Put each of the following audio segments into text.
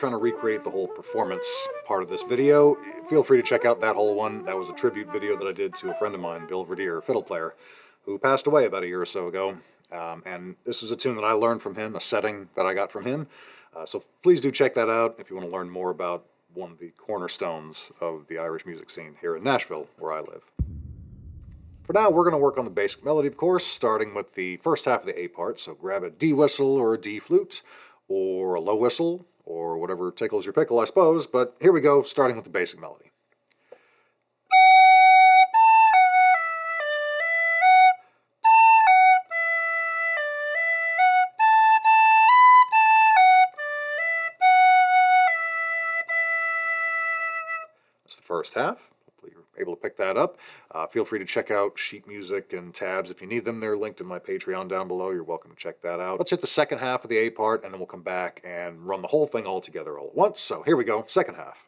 trying to recreate the whole performance part of this video, feel free to check out that whole one. That was a tribute video that I did to a friend of mine, Bill Verdier, fiddle player, who passed away about a year or so ago. And this was a tune that I learned from him, a setting that I got from him. So please do check that out if you want to learn more about one of the cornerstones of the Irish music scene here in Nashville, where I live. For now, we're going to work on the basic melody, of course, starting with the first half of the A part. So grab a D whistle or a D flute, or a low whistle, or whatever tickles your pickle, I suppose. But here we go, starting with the basic melody. That's the first half. Hopefully you're able to pick that up. Feel free to check out sheet music and tabs if you need them. They're linked in my Patreon down below. You're welcome to check that out. Let's hit the second half of the A part, and then we'll come back and run the whole thing all together all at once. So here we go, second half.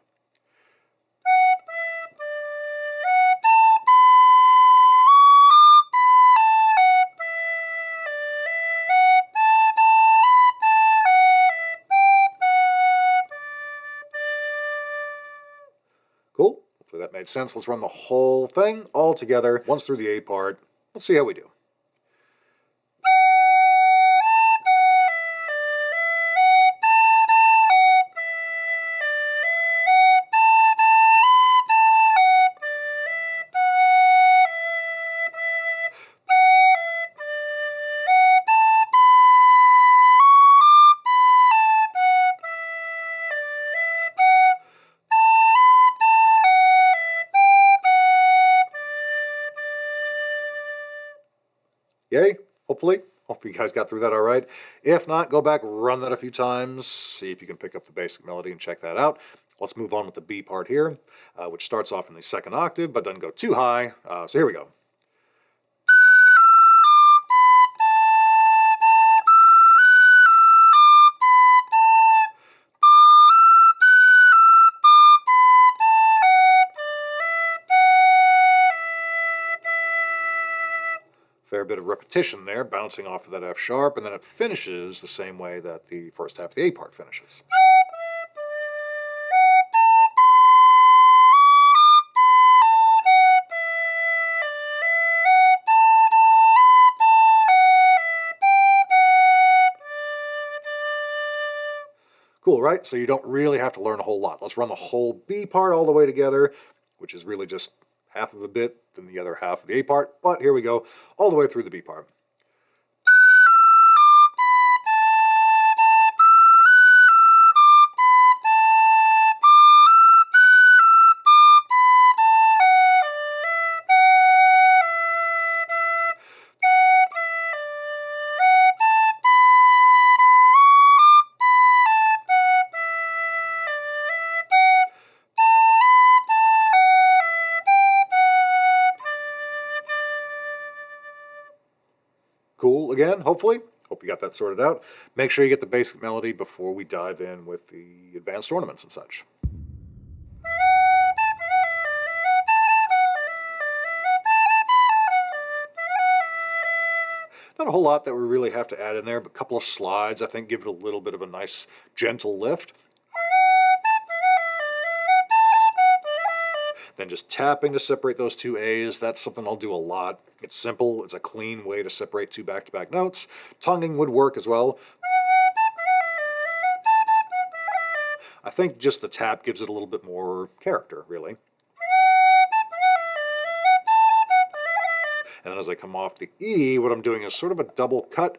Cool. Hopefully that made sense. Let's run the whole thing all together once through the A part. Let's see how we do. Yay, hopefully. Hope you guys got through that all right. If not, go back, run that a few times, see if you can pick up the basic melody and check that out. Let's move on with the B part here, which starts off in the second octave, but doesn't go too high. So here we go. Fair bit of repetition there, bouncing off of that F sharp, and then it finishes the same way that the first half of the A part finishes. Cool, right? So you don't really have to learn a whole lot. Let's run the whole B part all the way together, which is really just half of a bit than the other half of the A part, but here we go, all the way through the B part. Cool again, hopefully. Hope you got that sorted out. Make sure you get the basic melody before we dive in with the advanced ornaments and such. Not a whole lot that we really have to add in there, but a couple of slides, I think, give it a little bit of a nice, gentle lift. Then just tapping to separate those two A's, that's something I'll do a lot. It's simple, it's a clean way to separate two back-to-back notes. Tonguing would work as well. I think just the tap gives it a little bit more character, really. And then as I come off the E, what I'm doing is sort of a double cut.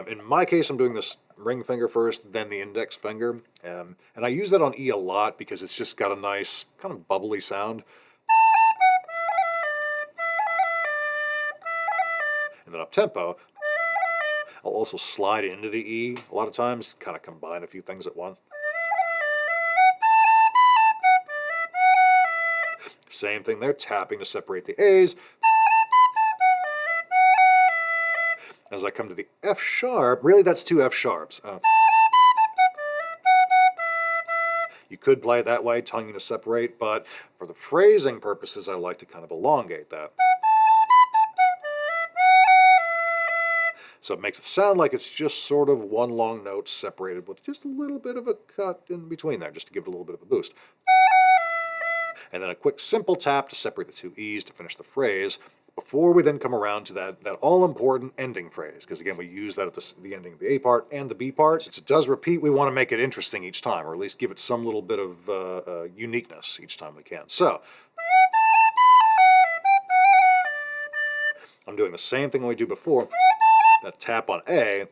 In my case, I'm doing this ring finger first, then the index finger. And I use that on E a lot because it's just got a nice, kind of bubbly sound. And then up tempo, I'll also slide into the E a lot of times, kind of combine a few things at once. Same thing there, tapping to separate the A's. As I come to the F sharp, really that's two F sharps. You could play it that way, tonguing to separate, but for the phrasing purposes, I like to kind of elongate that. So it makes it sound like it's just sort of one long note separated with just a little bit of a cut in between there, just to give it a little bit of a boost. And then a quick simple tap to separate the two E's to finish the phrase, before we then come around to that all-important ending phrase, because again, we use that at the ending of the A part and the B part. Since it does repeat, we want to make it interesting each time, or at least give it some little bit of uniqueness each time we can. So, I'm doing the same thing we do before, that tap on A,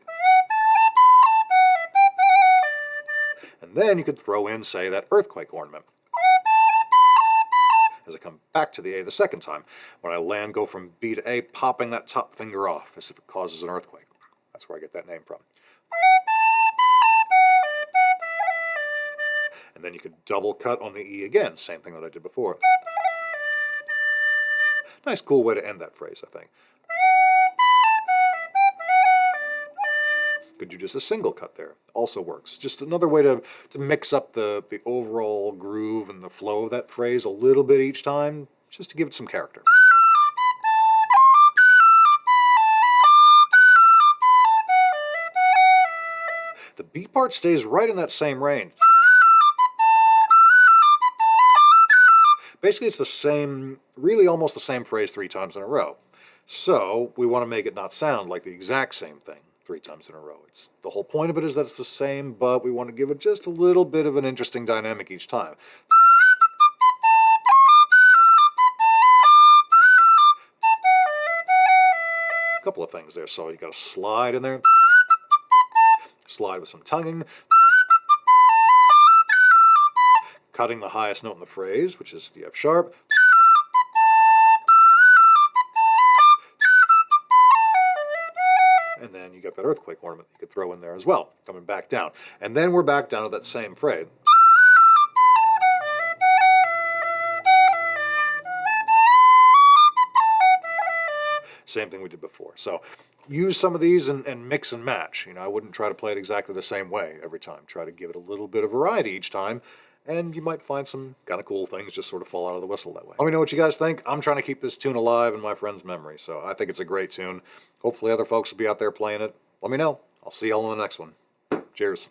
and then you could throw in, say, that earthquake ornament. As I come back to the A the second time, when I land, go from B to A, popping that top finger off as if it causes an earthquake. That's where I get that name from. And then you could double cut on the E again, same thing that I did before. Nice cool way to end that phrase, I think. Could do just a single cut there. Also works. Just another way to mix up the overall groove and the flow of that phrase a little bit each time, just to give it some character. The B part stays right in that same range. Basically, it's the same, really almost the same phrase 3 times in a row. So we want to make it not sound like the exact same thing 3 times in a row. It's the whole point of it is that it's the same, but we want to give it just a little bit of an interesting dynamic each time. A couple of things there. So you got a slide in there, slide with some tonguing, cutting the highest note in the phrase, which is the F sharp. And then you got that earthquake ornament you could throw in there as well, coming back down. And then we're back down to that same phrase. Same thing we did before. So use some of these and mix and match. You know, I wouldn't try to play it exactly the same way every time. Try to give it a little bit of variety each time, and you might find some kind of cool things just sort of fall out of the whistle that way. Let me know what you guys think. I'm trying to keep this tune alive in my friend's memory, so I think it's a great tune. Hopefully other folks will be out there playing it. Let me know. I'll see y'all in the next one. Cheers.